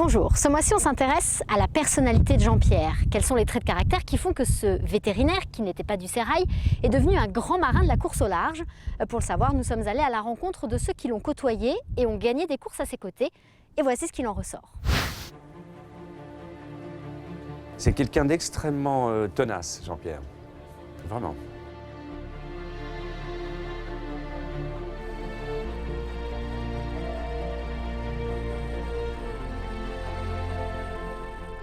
Bonjour, ce mois-ci on s'intéresse à la personnalité de Jean-Pierre. Quels sont les traits de caractère qui font que ce vétérinaire, qui n'était pas du sérail, est devenu un grand marin de la course au large? Pour le savoir, nous sommes allés à la rencontre de ceux qui l'ont côtoyé et ont gagné des courses à ses côtés. Et voici ce qu'il en ressort. C'est quelqu'un d'extrêmement tenace, Jean-Pierre. Vraiment.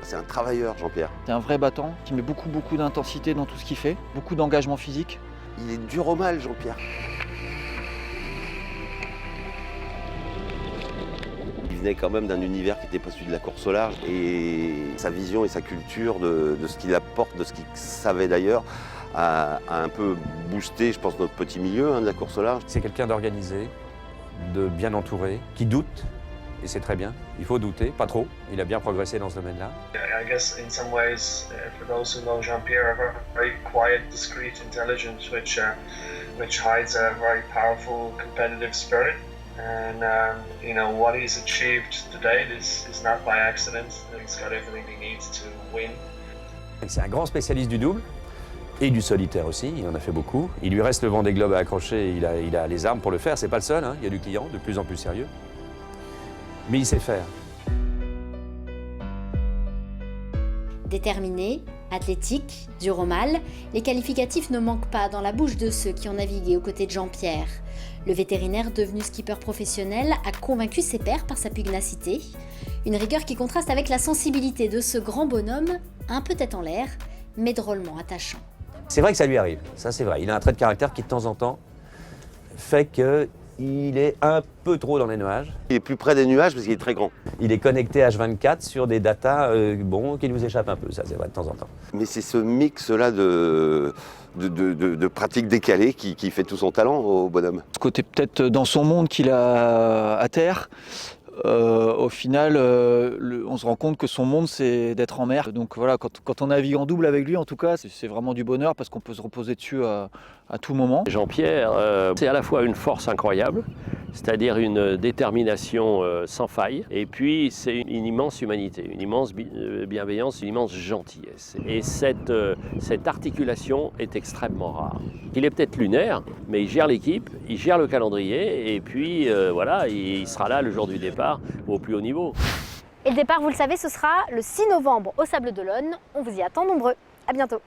C'est un travailleur, Jean-Pierre. C'est un vrai battant qui met beaucoup d'intensité dans tout ce qu'il fait, beaucoup d'engagement physique. Il est dur au mal, Jean-Pierre. Il venait quand même d'un univers qui n'était pas celui de la course au large. Et sa vision et sa culture de ce qu'il apporte, de ce qu'il savait d'ailleurs, a un peu boosté, je pense, notre petit milieu de la course au large. C'est quelqu'un d'organisé, de bien entouré, qui doute. Et c'est très bien, il faut douter, pas trop. Il a bien progressé dans ce domaine-là. I guess in some ways, for those who know Jean-Pierre, a very quiet, discreet intelligence which hides a very powerful competitive spirit. And you know what he's achieved today is not by accident. He's got everything he needs to win. C'est un grand spécialiste du double et du solitaire aussi. Il en a fait beaucoup. Il lui reste le Vendée Globe à accrocher. Il a les armes pour le faire. C'est pas le seul. Il y a du client de plus en plus sérieux. Mais il sait faire. Déterminé, athlétique, dur au mal, les qualificatifs ne manquent pas dans la bouche de ceux qui ont navigué aux côtés de Jean-Pierre. Le vétérinaire devenu skipper professionnel a convaincu ses pairs par sa pugnacité, une rigueur qui contraste avec la sensibilité de ce grand bonhomme, un peu tête en l'air, mais drôlement attachant. C'est vrai que ça lui arrive, ça c'est vrai. Il a un trait de caractère qui de temps en temps fait qu'il est un peu trop dans les nuages. Il est plus près des nuages parce qu'il est très grand. Il est connecté H24 sur des datas qui nous échappent un peu, ça c'est vrai de temps en temps. Mais c'est ce mix-là de pratiques décalées qui fait tout son talent au bonhomme. Ce côté peut-être dans son monde qu'il a à terre, au final, on se rend compte que son monde, c'est d'être en mer. Donc voilà, quand on navigue en double avec lui, en tout cas, c'est vraiment du bonheur parce qu'on peut se reposer dessus à tout moment. Jean-Pierre, c'est à la fois une force incroyable, c'est-à-dire une détermination sans faille, et puis c'est une immense humanité, une immense bienveillance, une immense gentillesse. Et cette articulation est extrêmement rare. Il est peut-être lunaire, mais il gère l'équipe, il gère le calendrier, et puis voilà, il sera là le jour du départ au plus haut niveau. Et le départ, vous le savez, ce sera le 6 novembre au Sables d'Olonne. On vous y attend nombreux. À bientôt.